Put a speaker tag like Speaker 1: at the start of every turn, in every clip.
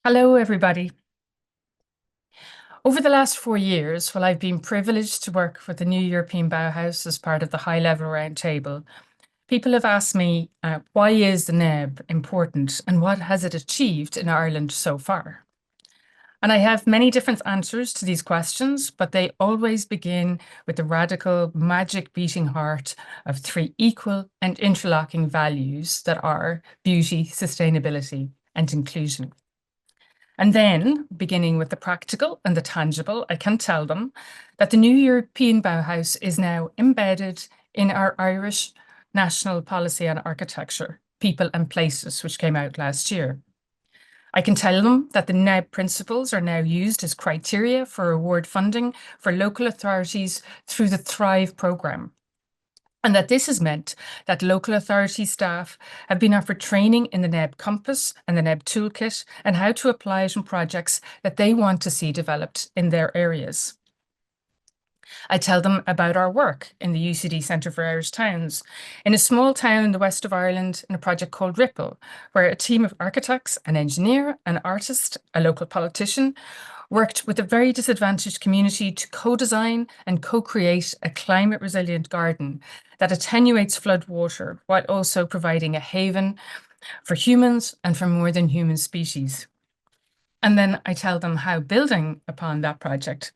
Speaker 1: Hello, everybody. Over the last 4 years, while I've been privileged to work with the new European Bauhaus as part of the high-level roundtable, people have asked me, why is the DigiNEB important and what has it achieved in Ireland so far? And I have many different answers to these questions, but they always begin with the radical, magic beating heart of three equal and interlocking values that are beauty, sustainability, and inclusion. And then, beginning with the practical and the tangible, I can tell them that the new European Bauhaus is now embedded in our Irish National Policy on Architecture, People and Places, which came out last year. I can tell them that the DigiNEB principles are now used as criteria for award funding for local authorities through the Thrive programme, and that this has meant that local authority staff have been offered training in the DigiNEB Compass and the DigiNEB Toolkit and how to apply it in projects that they want to see developed in their areas. I tell them about our work in the UCD Centre for Irish Towns, in a small town in the west of Ireland, in a project called Ripple, where a team of architects, an engineer, an artist, a local politician, worked with a very disadvantaged community to co-design and co-create a climate-resilient garden that attenuates flood water while also providing a haven for humans and for more than human species. And then I tell them how, building upon that project,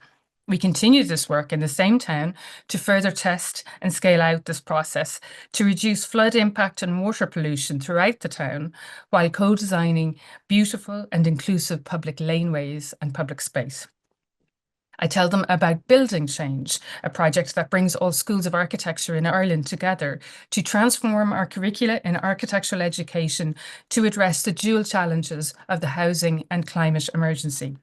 Speaker 1: we continue this work in the same town to further test and scale out this process to reduce flood impact and water pollution throughout the town while co-designing beautiful and inclusive public laneways and public space. I tell them about Building Change, a project that brings all schools of architecture in Ireland together to transform our curricula in architectural education to address the dual challenges of the housing and climate emergency.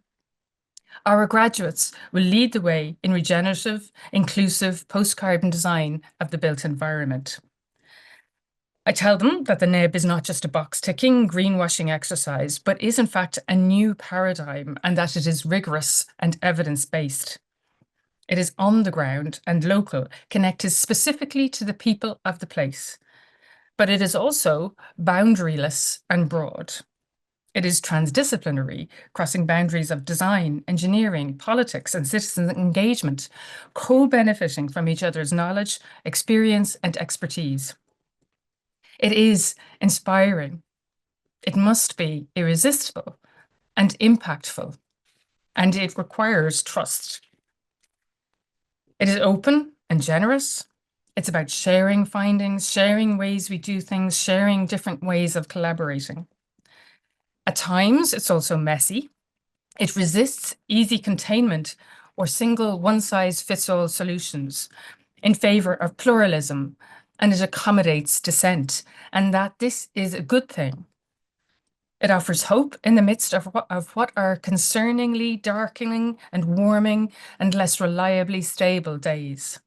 Speaker 1: Our graduates will lead the way in regenerative, inclusive, post-carbon design of the built environment. I tell them that the DigiNEB is not just a box-ticking, greenwashing exercise, but is in fact a new paradigm and that it is rigorous and evidence-based. It is on the ground and local, connected specifically to the people of the place. But it is also boundaryless and broad. It is transdisciplinary, crossing boundaries of design, engineering, politics, and citizen engagement, co-benefiting from each other's knowledge, experience, and expertise. It is inspiring. It must be irresistible and impactful, and it requires trust. It is open and generous. It's about sharing findings, sharing ways we do things, sharing different ways of collaborating. At times, it's also messy. It resists easy containment or single one-size-fits-all solutions in favor of pluralism, and it accommodates dissent, and that this is a good thing. It offers hope in the midst of what are concerningly darkening and warming and less reliably stable days.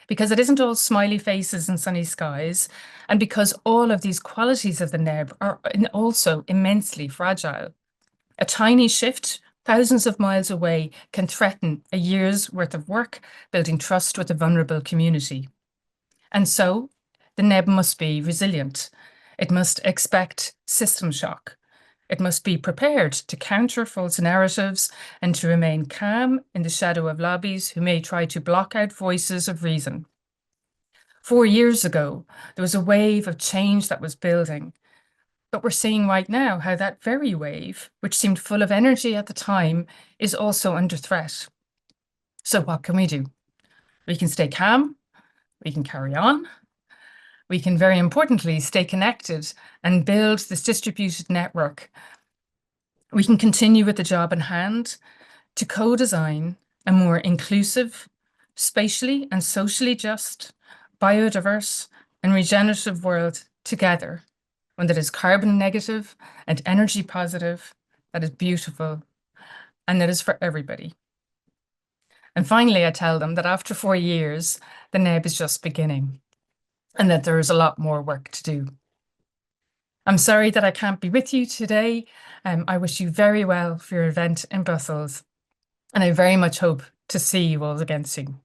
Speaker 1: Because it isn't all smiley faces and sunny skies, and because all of these qualities of the DigiNEB are also immensely fragile. A tiny shift thousands of miles away can threaten a year's worth of work, building trust with a vulnerable community. And so the DigiNEB must be resilient. It must expect system shock. It must be prepared to counter false narratives and to remain calm in the shadow of lobbies who may try to block out voices of reason. 4 years ago, there was a wave of change that was building, but we're seeing right now how that very wave, which seemed full of energy at the time, is also under threat. So what can we do? We can stay calm, we can carry on, we can, very importantly, stay connected and build this distributed network. We can continue with the job in hand to co-design a more inclusive, spatially and socially just, biodiverse and regenerative world together, one that is carbon negative and energy positive, that is beautiful, and that is for everybody. And finally, I tell them that after 4 years, the DigiNEB is just beginning, and that there is a lot more work to do. I'm sorry that I can't be with you today. I wish you very well for your event in Brussels, and I very much hope to see you all again soon.